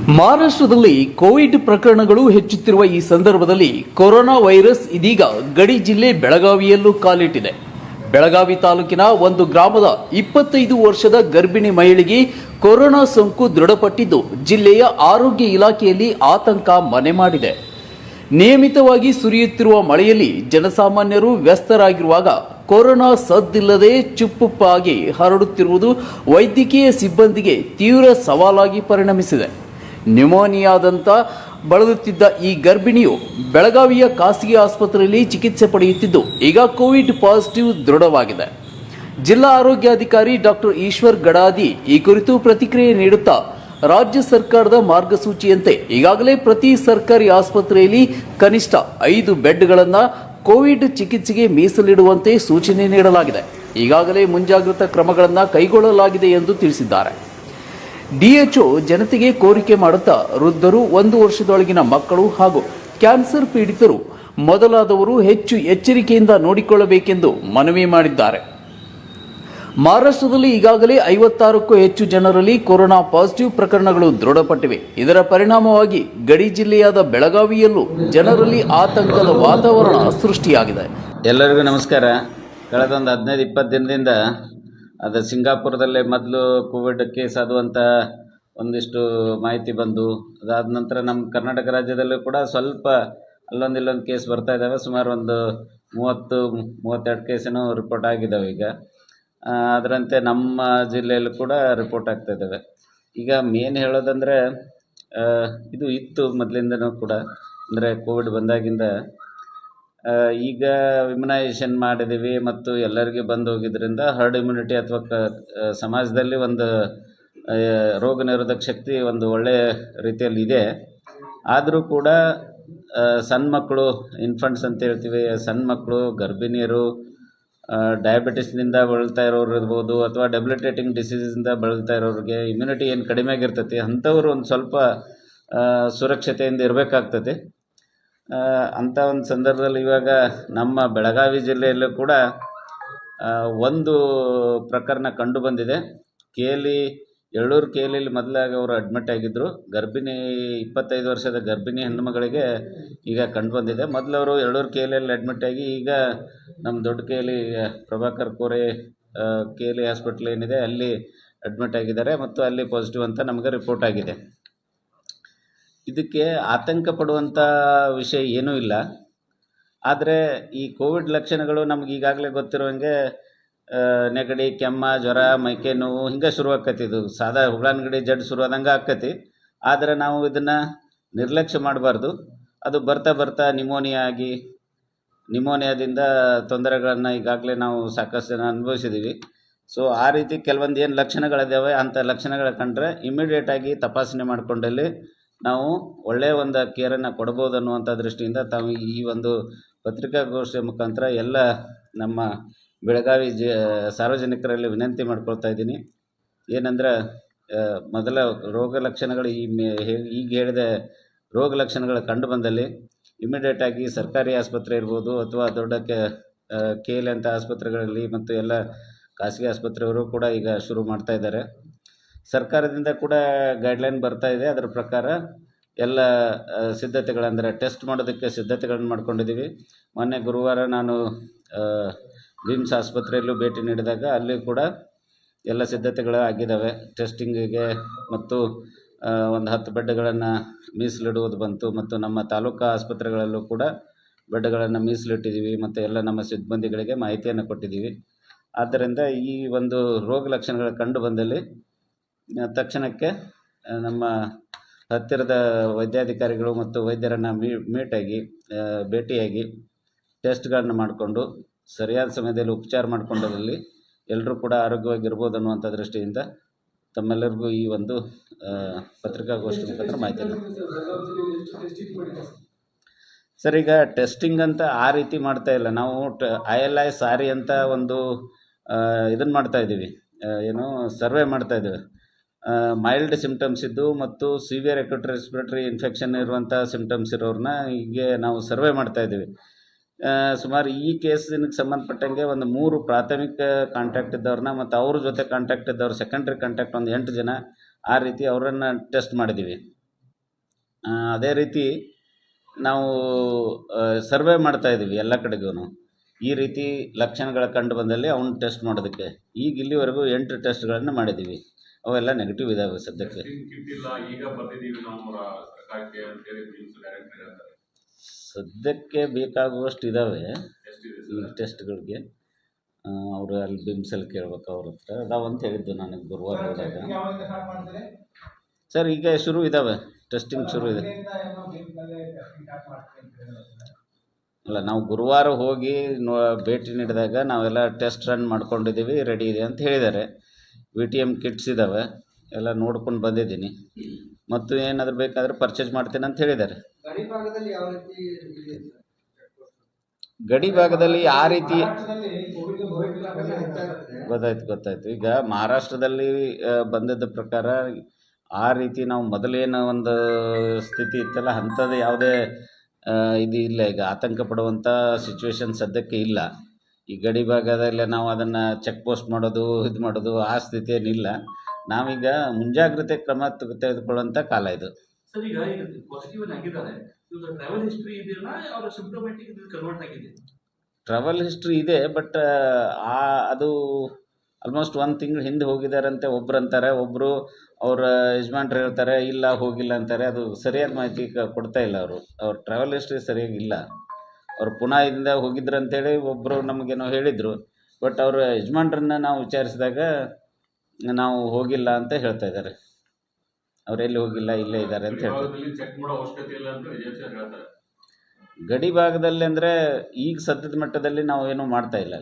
ಮಹಾರಾಷ್ಟ್ರದಲ್ಲಿ ಕೋವಿಡ್ ಪ್ರಕರಣಗಳು ಹೆಚ್ಚುತ್ತಿರುವ ಈ ಸಂದರ್ಭದಲ್ಲಿ ಕೊರೋನಾ ವೈರಸ್ ಇದೀಗ ಗಡಿ ಜಿಲ್ಲೆ ಬೆಳಗಾವಿಯಲ್ಲೂ ಕಾಲಿಟ್ಟಿದೆ. ಬೆಳಗಾವಿ ತಾಲೂಕಿನ ಒಂದು ಗ್ರಾಮದ 25 ವರ್ಷದ ಗರ್ಭಿಣಿ ಮಹಿಳೆಗೆ ಕೊರೋನಾ ಸೋಂಕು ದೃಢಪಟ್ಟಿದ್ದು ಜಿಲ್ಲೆಯ ಆರೋಗ್ಯ ಇಲಾಖೆಯಲ್ಲಿ ಆತಂಕ ಮನೆ ಮಾಡಿದೆ. ನಿಯಮಿತವಾಗಿ ಸುರಿಯುತ್ತಿರುವ ಮಳೆಯಲ್ಲಿ ಜನಸಾಮಾನ್ಯರು ವ್ಯಸ್ತರಾಗಿರುವಾಗ ಕೊರೋನಾ ಸದ್ದಿಲ್ಲದೆ ಚುಪ್ಪುಪ್ಪಾಗಿ ಹರಡುತ್ತಿರುವುದು ವೈದ್ಯಕೀಯ ಸಿಬ್ಬಂದಿಗೆ ತೀವ್ರ ಸವಾಲಾಗಿ ಪರಿಣಮಿಸಿದೆ. ನ್ಯೂಮೋನಿಯಾದಂತ ಬಳಲುತ್ತಿದ್ದ ಈ ಗರ್ಭಿಣಿಯು ಬೆಳಗಾವಿಯ ಖಾಸಗಿ ಆಸ್ಪತ್ರೆಯಲ್ಲಿ ಚಿಕಿತ್ಸೆ ಪಡೆಯುತ್ತಿದ್ದು ಈಗ ಕೋವಿಡ್ ಪಾಸಿಟಿವ್ ದೃಢವಾಗಿದೆ. ಜಿಲ್ಲಾ ಆರೋಗ್ಯಾಧಿಕಾರಿ ಡಾಕ್ಟರ್ ಈಶ್ವರ್ ಗಡಾದಿ ಈ ಕುರಿತು ಪ್ರತಿಕ್ರಿಯೆ ನೀಡುತ್ತಾ ರಾಜ್ಯ ಸರ್ಕಾರದ ಮಾರ್ಗಸೂಚಿಯಂತೆ ಈಗಾಗಲೇ ಪ್ರತಿ ಸರ್ಕಾರಿ ಆಸ್ಪತ್ರೆಯಲ್ಲಿ ಕನಿಷ್ಠ 5 ಬೆಡ್ಗಳನ್ನು ಕೋವಿಡ್ ಚಿಕಿತ್ಸೆಗೆ ಮೀಸಲಿಡುವಂತೆ ಸೂಚನೆ ನೀಡಲಾಗಿದೆ. ಈಗಾಗಲೇ ಮುಂಜಾಗ್ರತಾ ಕ್ರಮಗಳನ್ನು ಕೈಗೊಳ್ಳಲಾಗಿದೆ ಎಂದು ತಿಳಿಸಿದ್ದಾರೆ. ಡಿಎಚ್ಒ ಜನತೆಗೆ ಕೋರಿಕೆ ಮಾಡುತ್ತಾ ವೃದ್ಧರು, 1 ವರ್ಷದೊಳಗಿನ ಮಕ್ಕಳು ಹಾಗೂ ಕ್ಯಾನ್ಸರ್ ಪೀಡಿತರು ಮೊದಲಾದವರು ಹೆಚ್ಚು ಎಚ್ಚರಿಕೆಯಿಂದ ನೋಡಿಕೊಳ್ಳಬೇಕೆಂದು ಮನವಿ ಮಾಡಿದ್ದಾರೆ. ಮಹಾರಾಷ್ಟ್ರದಲ್ಲಿ ಈಗಾಗಲೇ 56ಕ್ಕೂ ಹೆಚ್ಚು ಜನರಲ್ಲಿ ಕೊರೋನಾ ಪಾಸಿಟಿವ್ ಪ್ರಕರಣಗಳು ದೃಢಪಟ್ಟಿವೆ. ಇದರ ಪರಿಣಾಮವಾಗಿ ಗಡಿ ಜಿಲ್ಲೆಯಾದ ಬೆಳಗಾವಿಯಲ್ಲೂ ಜನರಲ್ಲಿ ಆತಂಕದ ವಾತಾವರಣ ಸೃಷ್ಟಿಯಾಗಿದೆ. ಎಲ್ಲರಿಗೂ ನಮಸ್ಕಾರ. ಕಳೆದ ಒಂದು 15-20 ದಿನದಿಂದ ಅದು ಸಿಂಗಾಪುರದಲ್ಲೇ ಮೊದಲು ಕೋವಿಡ್ ಕೇಸ್ ಆಗುವಂಥ ಒಂದಿಷ್ಟು ಮಾಹಿತಿ ಬಂದು, ಅದಾದ ನಂತರ ನಮ್ಮ ಕರ್ನಾಟಕ ರಾಜ್ಯದಲ್ಲೂ ಕೂಡ ಸ್ವಲ್ಪ ಅಲ್ಲೊಂದು ಕೇಸ್ ಬರ್ತಾ ಇದ್ದಾವೆ. ಸುಮಾರು ಒಂದು 30-32 ಕೇಸೇನೋ ರಿಪೋರ್ಟ್ ಆಗಿದ್ದಾವೆ. ಈಗ ಅದರಂತೆ ನಮ್ಮ ಜಿಲ್ಲೆಯಲ್ಲೂ ಕೂಡ ರಿಪೋರ್ಟ್ ಆಗ್ತಾ ಇದ್ದಾವೆ. ಈಗ ಮೇನ್ ಹೇಳೋದಂದರೆ ಇದು ಇತ್ತು ಮೊದಲಿಂದನೂ ಕೂಡ, ಅಂದರೆ ಕೋವಿಡ್ ಬಂದಾಗಿಂದ. ಈಗ ಇಮ್ಯುನೈಸೇಷನ್ ಮಾಡಿದ್ದೀವಿ ಮತ್ತು ಎಲ್ಲರಿಗೆ ಬಂದು ಹೋಗಿದ್ದರಿಂದ ಹರ್ಡ್ ಇಮ್ಯುನಿಟಿ ಅಥವಾ ಸಮಾಜದಲ್ಲಿ ಒಂದು ರೋಗ ನಿರೋಧಕ ಶಕ್ತಿ ಒಂದು ಒಳ್ಳೆಯ ರೀತಿಯಲ್ಲಿ ಇದೆ. ಆದರೂ ಕೂಡ ಸಣ್ಣ ಮಕ್ಕಳು, ಇನ್ಫಂಟ್ಸ್ ಅಂತ ಹೇಳ್ತೀವಿ, ಸಣ್ಣ ಮಕ್ಕಳು, ಗರ್ಭಿಣಿಯರು, ಡಯಾಬಿಟಿಸ್ನಿಂದ ಬಳಲ್ತಾ ಇರೋರು ಇರ್ಬೋದು, ಅಥವಾ ಡೆಬಿಲಿಟೇಟಿಂಗ್ ಡಿಸೀಸಿಂದ ಬಳಲ್ತಾ ಇರೋರಿಗೆ ಇಮ್ಯುನಿಟಿ ಏನು ಕಡಿಮೆ ಆಗಿರ್ತೈತಿ, ಅಂಥವ್ರು ಒಂದು ಸ್ವಲ್ಪ ಸುರಕ್ಷತೆಯಿಂದ ಇರಬೇಕಾಗ್ತದೆ. ಅಂಥ ಒಂದು ಸಂದರ್ಭದಲ್ಲಿ ಇವಾಗ ನಮ್ಮ ಬೆಳಗಾವಿ ಜಿಲ್ಲೆಯಲ್ಲೂ ಕೂಡ ಒಂದು ಪ್ರಕರಣ ಕಂಡು ಬಂದಿದೆ. ಎಳ್ಳೂರು KLEಯಲ್ಲಿ ಮೊದಲಾಗಿ ಅವರು ಅಡ್ಮಿಟ್ ಆಗಿದ್ದರು. ಗರ್ಭಿಣಿ 25 ವರ್ಷದ ಗರ್ಭಿಣಿ ಹೆಣ್ಣುಮಗಳಿಗೆ ಈಗ ಕಂಡು ಬಂದಿದೆ. ಮೊದಲು ಅವರು ಎಳ್ಳೂರು KLEಯಲ್ಲಿ ಅಡ್ಮಿಟ್ ಆಗಿ ಈಗ ನಮ್ಮ ದೊಡ್ಡ KLE Prabhakar Kore KLE hospital ಏನಿದೆ ಅಲ್ಲಿ ಅಡ್ಮಿಟ್ ಆಗಿದ್ದಾರೆ ಮತ್ತು ಅಲ್ಲಿ ಪಾಸಿಟಿವ್ ಅಂತ ನಮಗೆ ರಿಪೋರ್ಟ್ ಆಗಿದೆ. ಇದಕ್ಕೆ ಆತಂಕ ಪಡುವಂಥ ವಿಷಯ ಏನೂ ಇಲ್ಲ. ಆದರೆ ಈ ಕೋವಿಡ್ ಲಕ್ಷಣಗಳು ನಮ್ಗೆ ಈಗಾಗಲೇ ಗೊತ್ತಿರುವಂಗೆ ನೆಗಡಿ, ಕೆಮ್ಮ, ಜ್ವರ, ಮೈಕೈ ನೋವು ಹಿಂಗೆ ಶುರುವಾಕತಿ. ಇದು ಸಾದಾ ಹುಳಾನ್ಗಡಿ ಜಡ್ ಶುರುವಾದಂಗೆ ಆಕತಿ. ಆದರೆ ನಾವು ಇದನ್ನು ನಿರ್ಲಕ್ಷ್ಯ ಮಾಡಬಾರ್ದು. ಅದು ಬರ್ತಾ ನ್ಯೂಮೋನಿಯಾದಿಂದ ತೊಂದರೆಗಳನ್ನು ಈಗಾಗಲೇ ನಾವು ಸಾಕಷ್ಟು ಜನ ಅನುಭವಿಸಿದ್ದೀವಿ. ಸೊ ಆ ರೀತಿ ಕೆಲವೊಂದು ಏನು ಲಕ್ಷಣಗಳಿದ್ದಾವೆ, ಅಂಥ ಲಕ್ಷಣಗಳ ಕಂಡ್ರೆ ಇಮ್ಮಿಡಿಯೇಟಾಗಿ ತಪಾಸಣೆ ಮಾಡಿಕೊಂಡಲ್ಲಿ ನಾವು ಒಳ್ಳೆಯ ಒಂದು ಕೇರನ್ನು ಕೊಡ್ಬೋದು ಅನ್ನುವಂಥ ದೃಷ್ಟಿಯಿಂದ ತಾವು ಈ ಒಂದು ಪತ್ರಿಕಾಗೋಷ್ಠಿಯ ಮುಖಾಂತರ ಎಲ್ಲ ನಮ್ಮ ಬೆಳಗಾವಿ ಸಾರ್ವಜನಿಕರಲ್ಲಿ ವಿನಂತಿ ಮಾಡ್ಕೊಳ್ತಾ ಇದ್ದೀನಿ. ಏನಂದ್ರೆ ಮೊದಲ ರೋಗ ಲಕ್ಷಣಗಳು ಈಗ ಹೇಳಿದ ರೋಗ ಲಕ್ಷಣಗಳು ಕಂಡು ಬಂದಲ್ಲಿ ಇಮಿಡಿಯೇಟಾಗಿ ಸರ್ಕಾರಿ ಆಸ್ಪತ್ರೆ ಇರ್ಬೋದು ಅಥವಾ ದೊಡ್ಡ KLE ಅಂತ ಆಸ್ಪತ್ರೆಗಳಲ್ಲಿ ಮತ್ತು ಎಲ್ಲ ಖಾಸಗಿ ಆಸ್ಪತ್ರೆಯವರು ಕೂಡ ಈಗ ಶುರು ಮಾಡ್ತಾ ಇದ್ದಾರೆ. ಸರ್ಕಾರದಿಂದ ಕೂಡ ಗೈಡ್ಲೈನ್ ಬರ್ತಾ ಇದೆ. ಅದರ ಪ್ರಕಾರ ಎಲ್ಲ ಸಿದ್ಧತೆಗಳಂದರೆ ಟೆಸ್ಟ್ ಮಾಡೋದಕ್ಕೆ ಸಿದ್ಧತೆಗಳನ್ನು ಮಾಡ್ಕೊಂಡಿದ್ದೀವಿ. ಮೊನ್ನೆ ಗುರುವಾರ ನಾನು ವಿಮ್ಸ್ ಆಸ್ಪತ್ರೆಯಲ್ಲೂ ಭೇಟಿ ನೀಡಿದಾಗ ಅಲ್ಲಿ ಕೂಡ ಎಲ್ಲ ಸಿದ್ಧತೆಗಳು ಆಗಿದ್ದಾವೆ ಟೆಸ್ಟಿಂಗಿಗೆ. ಮತ್ತು ಒಂದು 10 ಬೆಡ್ಗಳನ್ನು ಮೀಸಲಿಡುವುದು ಬಂತು ಮತ್ತು ನಮ್ಮ ತಾಲೂಕಾ ಆಸ್ಪತ್ರೆಗಳಲ್ಲೂ ಕೂಡ ಬೆಡ್ಗಳನ್ನು ಮೀಸಲಿಟ್ಟಿದ್ದೀವಿ ಮತ್ತು ಎಲ್ಲ ನಮ್ಮ ಸಿಬ್ಬಂದಿಗಳಿಗೆ ಮಾಹಿತಿಯನ್ನು ಕೊಟ್ಟಿದ್ದೀವಿ. ಆದ್ದರಿಂದ ಈ ಒಂದು ರೋಗ ಲಕ್ಷಣಗಳು ಕಂಡು ಬಂದಲ್ಲಿ ತಕ್ಷಣಕ್ಕೆ ನಮ್ಮ ಹತ್ತಿರದ ವೈದ್ಯಾಧಿಕಾರಿಗಳು ಮತ್ತು ವೈದ್ಯರನ್ನು ಭೇಟಿಯಾಗಿ ಟೆಸ್ಟ್ಗಳನ್ನು ಮಾಡಿಕೊಂಡು ಸರಿಯಾದ ಸಮಯದಲ್ಲಿ ಉಪಚಾರ ಮಾಡಿಕೊಂಡಲ್ಲಿ ಎಲ್ಲರೂ ಕೂಡ ಆರೋಗ್ಯವಾಗಿರ್ಬೋದು ಅನ್ನುವಂಥ ದೃಷ್ಟಿಯಿಂದ ತಮ್ಮೆಲ್ಲರಿಗೂ ಈ ಒಂದು ಪತ್ರಿಕಾಗೋಷ್ಠಿ ಮುಖಾಂತರ ಮಾಹಿತಿಯನ್ನು ಸರ್. ಈಗ ಟೆಸ್ಟಿಂಗ್ ಅಂತ ಆ ರೀತಿ ಮಾಡ್ತಾ ಇಲ್ಲ ನಾವು. ILI ಸಾರಿ ಅಂತ ಒಂದು ಇದನ್ನು ಮಾಡ್ತಾಯಿದ್ದೀವಿ, ಏನು ಸರ್ವೆ ಮಾಡ್ತಾಯಿದ್ದೀವಿ. ಮೈಲ್ಡ್ ಸಿಮ್ಟಮ್ಸ್ ಇದ್ದು ಮತ್ತು ಸಿವಿಯರ್ ಅಕ್ಯೂಟ್ ರೆಸ್ಪಿರೇಟರಿ ಇನ್ಫೆಕ್ಷನ್ ಇರುವಂಥ ಸಿಮ್ಟಮ್ಸ್ ಇರೋರನ್ನ ಹೀಗೆ ನಾವು ಸರ್ವೆ ಮಾಡ್ತಾಯಿದ್ದೀವಿ. ಸುಮಾರು ಈ ಕೇಸಿಗೆ ಸಂಬಂಧಪಟ್ಟಂಗೆ ಒಂದು 3 ಪ್ರಾಥಮಿಕ ಕಾಂಟ್ಯಾಕ್ಟ್ ಇದ್ದವ್ರನ್ನ ಮತ್ತು ಅವ್ರ ಜೊತೆ ಕಾಂಟ್ಯಾಕ್ಟ್ ಇದ್ದವ್ರು ಸೆಕೆಂಡ್ರಿ ಕಾಂಟ್ಯಾಕ್ಟ್ ಒಂದು 8 ಜನ ಆ ರೀತಿ ಅವರನ್ನು ಟೆಸ್ಟ್ ಮಾಡಿದ್ದೀವಿ. ಅದೇ ರೀತಿ ನಾವು ಸರ್ವೆ ಮಾಡ್ತಾ ಇದ್ದೀವಿ ಎಲ್ಲ ಕಡೆಗೂ. ಈ ರೀತಿ ಲಕ್ಷಣಗಳ ಕಂಡು ಬಂದಲ್ಲಿ ಅವ್ನು ಟೆಸ್ಟ್ ಮಾಡೋದಕ್ಕೆ ಈಗ ಇಲ್ಲಿವರೆಗೂ 8 ಟೆಸ್ಟ್ಗಳನ್ನು ಮಾಡಿದ್ದೀವಿ. ಅವೆಲ್ಲ ನೆಗೆಟಿವ್ ಇದ್ದಾವೆ ಸದ್ಯಕ್ಕೆ. ಸದ್ಯಕ್ಕೆ ಬೇಕಾಗುವಷ್ಟು ಇದ್ದಾವೆ ಈ ಟೆಸ್ಟ್ಗಳಿಗೆ. ಅವರು ಅಲ್ಲಿ ಬಿಮ್ಸಲ್ಲಿ ಕೇಳ್ಬೇಕು ಅವ್ರ ಹತ್ರ. ಅದಾವಂತ ಹೇಳಿದ್ದು ನನಗೆ ಗುರುವಾರ ಹೋದಾಗ. ಸರ್ ಈಗ ಶುರು ಇದ್ದಾವೆ, ಟೆಸ್ಟಿಂಗ್ ಶುರು ಇದೆ. ಅಲ್ಲ, ನಾವು ಗುರುವಾರ ಹೋಗಿ ಭೇಟಿ ನೀಡಿದಾಗ ನಾವೆಲ್ಲ ಟೆಸ್ಟ್ ರನ್ ಮಾಡ್ಕೊಂಡಿದ್ದೀವಿ, ರೆಡಿ ಇದೆ ಅಂತ ಹೇಳಿದ್ದಾರೆ. VTM ಕಿಟ್ಸ್ ಇದ್ದಾವೆ, ಎಲ್ಲ ನೋಡ್ಕೊಂಡು ಬಂದಿದ್ದೀನಿ. ಮತ್ತು ಏನಾದರೂ ಬೇಕಾದರೆ ಪರ್ಚೇಸ್ ಮಾಡ್ತೀನಿ ಅಂತ ಹೇಳಿದ್ದಾರೆ. ಗಡಿ ಭಾಗದಲ್ಲಿ ಆ ರೀತಿ ಗೊತ್ತಾಯ್ತು. ಈಗ ಮಹಾರಾಷ್ಟ್ರದಲ್ಲಿ ಬಂದಿದ್ದ ಪ್ರಕಾರ ಆ ರೀತಿ ನಾವು ಮೊದಲೇನು ಒಂದು ಸ್ಥಿತಿ ಇತ್ತಲ್ಲ, ಅಂಥದ್ದು ಯಾವುದೇ ಇದು ಇಲ್ಲ. ಈಗ ಆತಂಕ ಪಡುವಂಥ ಸಿಚುವೇಶನ್ ಸದ್ಯಕ್ಕೆ ಇಲ್ಲ. ಈ ಗಡಿ ಭಾಗದಲ್ಲಿ ನಾವು ಅದನ್ನು ಚೆಕ್ ಪೋಸ್ಟ್ ಮಾಡೋದು, ಇದು ಮಾಡೋದು, ಆ ಸ್ಥಿತಿ ಏನಿಲ್ಲ. ನಾವೀಗ ಮುಂಜಾಗ್ರತೆ ಕ್ರಮ ತೆಗೆದುಕೊಳ್ಳುವಂಥ ಕಾಲ ಇದು. ಸರ್, ಈಗ ಪಾಸಿಟಿವ್ ಆಗಿದ್ದಾರೆ, ಟ್ರಾವೆಲ್ ಹಿಸ್ಟ್ರಿ ಇದೆಯಲ್ಲ, ಅವರ ಸಿಂಪ್ಟೊಮ್ಯಾಟಿಕ್ ಕನ್ವರ್ಟ್ ಆಗಿದೆ. ಟ್ರಾವೆಲ್ ಹಿಸ್ಟ್ರಿ ಇದೆ, ಬಟ್ ಅದು ಆಲ್ಮೋಸ್ಟ್ 1 ತಿಂಗಳು ಹಿಂದೆ ಹೋಗಿದ್ದಾರಂತೆ ಒಬ್ರು ಅಂತಾರೆ, ಒಬ್ಬರು ಅವರ ಯಜಮಾನ್ರು ಹೇಳ್ತಾರೆ ಇಲ್ಲ ಹೋಗಿಲ್ಲ ಅಂತಾರೆ. ಅದು ಸರಿಯಾದ ಮಾಹಿತಿ ಕೊಡ್ತಾ ಇಲ್ಲ ಅವರು. ಅವ್ರ ಟ್ರಾವೆಲ್ ಹಿಸ್ಟ್ರಿ ಸರಿಯಾಗಿ ಇಲ್ಲ. ಅವ್ರು ಪುಣೆಯಿಂದ ಹೋಗಿದ್ರು ಅಂತೇಳಿ ಒಬ್ಬರು ನಮಗೇನೋ ಹೇಳಿದರು, ಬಟ್ ಅವರ ಯಜಮಾನ್ರನ್ನ ನಾವು ವಿಚಾರಿಸಿದಾಗ ನಾವು ಹೋಗಿಲ್ಲ ಅಂತ ಹೇಳ್ತಾ ಇದ್ದಾರೆ. ಅವರೆಲ್ಲಿ ಹೋಗಿಲ್ಲ, ಇಲ್ಲೇ ಇದ್ದಾರೆ ಅಂತ ಹೇಳ್ತಾರೆ. ಗಡಿ ಭಾಗದಲ್ಲಿ ಅಂದರೆ ಈಗ ಸದ್ಯದ ಮಟ್ಟದಲ್ಲಿ ನಾವು ಏನೂ ಮಾಡ್ತಾ ಇಲ್ಲ.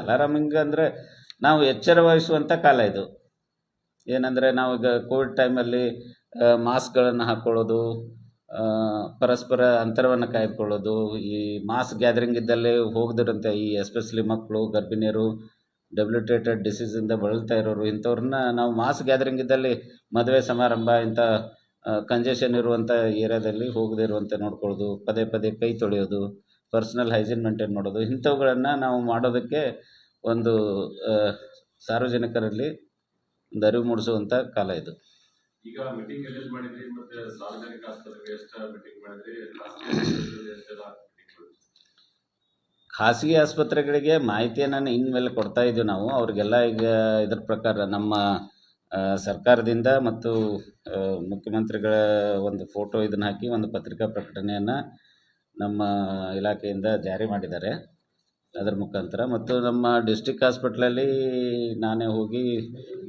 ಅಲಾರಾಮಿಂಗ್ ಅಂದರೆ ನಾವು ಎಚ್ಚರ ವಹಿಸುವಂಥ ಕಾಲ ಇದು. ಏನಂದರೆ ನಾವೀಗ ಕೋವಿಡ್ ಟೈಮಲ್ಲಿ ಮಾಸ್ಕ್ಗಳನ್ನು ಹಾಕ್ಕೊಳ್ಳೋದು, ಪರಸ್ಪರ ಅಂತರವನ್ನು ಕಾಯ್ದುಕೊಳ್ಳೋದು, ಈ ಮಾಸ್ ಗ್ಯಾದರಿಂಗ್ ಇದ್ದಲ್ಲಿ ಹೋಗದಿರಂತೆ ಈ ಎಸ್ಪೆಷಲಿ ಮಕ್ಕಳು, ಗರ್ಭಿಣಿಯರು, ಡೆಬ್ಲಿಟೇಟೆಡ್ ಡಿಸೀಸಿಂದ ಬಳಲ್ತಾ ಇರೋರು, ಇಂಥವ್ರನ್ನ ನಾವು ಮಾಸ್ ಗ್ಯಾದರಿಂಗ್ ಇದ್ದಲ್ಲಿ ಮದುವೆ ಸಮಾರಂಭ ಇಂಥ ಕಂಜೆಷನ್ ಇರುವಂಥ ಏರಿಯಾದಲ್ಲಿ ಹೋಗದೇ ಇರುವಂತೆ ನೋಡ್ಕೊಳ್ಳೋದು, ಪದೇ ಪದೇ ಕೈ ತೊಳೆಯೋದು, ಪರ್ಸ್ನಲ್ ಹೈಜೀನ್ ಮೇಂಟೈನ್ ಮಾಡೋದು, ಇಂಥವುಗಳನ್ನು ನಾವು ಮಾಡೋದಕ್ಕೆ ಒಂದು ಸಾರ್ವಜನಿಕರಲ್ಲಿ ಒಂದು ಅರಿವು ಮೂಡಿಸುವಂಥ ಕಾಲ ಇದು. ಈಗ ಮೀಟಿಂಗ್ ಎಲ್ಲ ಮಾಡಿದ್ರಿ, ಮತ್ತೆ ಸಾರ್ವಜನಿಕ ಆಸ್ಪತ್ರೆಗೆ ಎಷ್ಟು ಮೀಟಿಂಗ್ ಮಾಡಿದ್ರಿ? ಖಾಸಗಿ ಆಸ್ಪತ್ರೆಗಳಿಗೆ ಮಾಹಿತಿಯನ್ನು ಇನ್ಮೇಲೆ ಕೊಡ್ತಾ ಇದ್ದೀವಿ ನಾವು ಅವ್ರಿಗೆಲ್ಲ. ಈಗ ಇದರ ಪ್ರಕಾರ ನಮ್ಮ ಸರ್ಕಾರದಿಂದ ಮತ್ತು ಮುಖ್ಯಮಂತ್ರಿಗಳ ಒಂದು ಫೋಟೋ ಇದನ್ನು ಹಾಕಿ ಒಂದು ಪತ್ರಿಕಾ ಪ್ರಕಟಣೆಯನ್ನು ನಮ್ಮ ಇಲಾಖೆಯಿಂದ ಜಾರಿ ಮಾಡಿದ್ದಾರೆ ಅದರ ಮುಖಾಂತರ. ಮತ್ತು ನಮ್ಮ ಡಿಸ್ಟ್ರಿಕ್ಟ್ ಹಾಸ್ಪಿಟ್ಲಲ್ಲಿ ನಾನೇ ಹೋಗಿ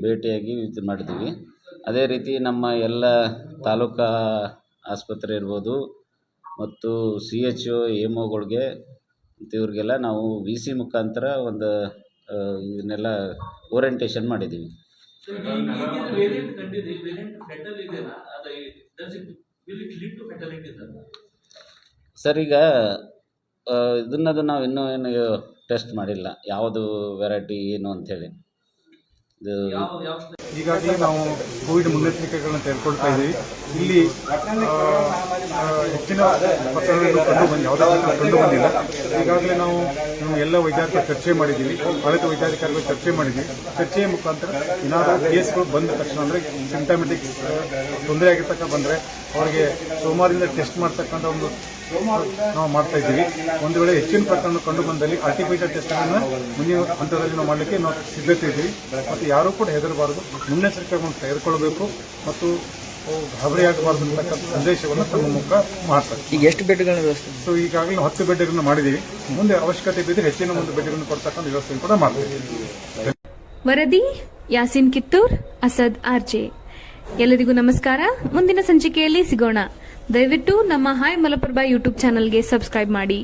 ಭೇಟಿಯಾಗಿ ಇದು ಮಾಡಿದ್ದೀವಿ. ಅದೇ ರೀತಿ ನಮ್ಮ ಎಲ್ಲ ತಾಲೂಕಾ ಆಸ್ಪತ್ರೆ ಇರ್ಬೋದು ಮತ್ತು CHO EMOಗಳಿಗೆ ಇವ್ರಿಗೆಲ್ಲ ನಾವು VC ಮುಖಾಂತರ ಒಂದು ಇದನ್ನೆಲ್ಲ ಓರಿಯೆಂಟೇಷನ್ ಮಾಡಿದ್ದೀವಿ. ಸರ್, ಈಗ ಇದನ್ನದು ನಾವು ಇನ್ನೂ ಏನು ಟೆಸ್ಟ್ ಮಾಡಿಲ್ಲ, ಯಾವುದು ವೆರೈಟಿ ಏನು ಅಂಥೇಳಿ. ಹೀಗಾಗಿ ನಾವು ಕೋವಿಡ್ ಮುನ್ನೆಚ್ಚರಿಕೆಗಳನ್ನು ತೆಗೆದುಕೊಳ್ತಾ ಇದ್ದೀವಿ. ಇಲ್ಲಿ ಹೆಚ್ಚಿನ ಪ್ರಕರಣಗಳು ಕಂಡು ಬಂದಿಲ್ಲ. ಈಗಾಗಲೇ ನಾವು ಎಲ್ಲ ವೈದ್ಯಾಧಿಕಾರಿಗಳು ಚರ್ಚೆ ಮಾಡಿದ್ದೀವಿ, ಆಡಳಿತ ವೈದ್ಯಾಧಿಕಾರಿಗಳು ಚರ್ಚೆ ಮಾಡಿದ್ದೀವಿ. ಚರ್ಚೆಯ ಮುಖಾಂತರ ಏನಾದರೂ ಕೇಸ್ಗಳು ಬಂದ ತಕ್ಷಣ ಅಂದರೆ ಸಿಂಪ್ಟಮೆಟಿಕ್ಸ್ ತೊಂದರೆ ಆಗಿರ್ತಕ್ಕ ಬಂದರೆ ಅವರಿಗೆ ಸೋಮವಾರದಿಂದ ಟೆಸ್ಟ್ ಮಾಡ್ತಕ್ಕಂಥ ಒಂದು ನಾವು ಮಾಡ್ತಾ ಇದ್ದೀವಿ. ಒಂದು ವೇಳೆ ಹೆಚ್ಚಿನ ಪ್ರಕರಣ ಕಂಡು ಬಂದಲ್ಲಿ RT-PCR ಟೆಸ್ಟ್ಗಳನ್ನು ಮುಂದಿನ ಹಂತದಲ್ಲಿ ನಾವು ಮಾಡಲಿಕ್ಕೆ ನಾವು ಸಿದ್ಧತೆ ಇದ್ದೀವಿ. ಮತ್ತು ಯಾರೂ ಕೂಡ ಹೆದರಬಾರದು, ಮುನ್ನೆಚ್ಚರಿಕೆಗಳನ್ನು ತೆಗೆದುಕೊಳ್ಳಬೇಕು ಮತ್ತು ಗಾಬರಿಯಾಗಬಾರ್ದು ಅಂತಕ್ಕಂಥ ಸಂದೇಶವನ್ನು ತಮ್ಮ ಮುಖ ಮಾಡ್ತಾರೆ. ಈಗ ಎಷ್ಟು ಬೆಡ್ಗಳ ವ್ಯವಸ್ಥೆ? ಸೊ ಈಗಾಗಲೇ 10 ಬೆಡ್ಗಳನ್ನು ಮಾಡಿದ್ದೀವಿ. ಮುಂದೆ ಅವಶ್ಯಕತೆ ಬಿದ್ದರೆ ಹೆಚ್ಚಿನ ಒಂದು ಬೆಡ್ಗಳನ್ನು ಕೊಡ್ತಕ್ಕಂಥ ವ್ಯವಸ್ಥೆ ಕೂಡ ಮಾಡ್ತೀವಿ. ವರದಿ ಯಾಸಿನ್ ಕಿತ್ತೂರ್, ಅಸದ್ RJ. ಎಲ್ಲರಿಗೂ ನಮಸ್ಕಾರ. ಮುಂದಿನ ಸಂಚಿಕೆಯಲ್ಲಿ ಸಿಗೋಣ. ದಯವಿಟ್ಟು ನಮ್ಮ ಹಾಯ್ ಮಲಪ್ರಭಾ ಯೂಟ್ಯೂಬ್ ಚಾನಲ್ಗೆ ಸಬ್ಸ್ಕ್ರೈಬ್ ಮಾಡಿ.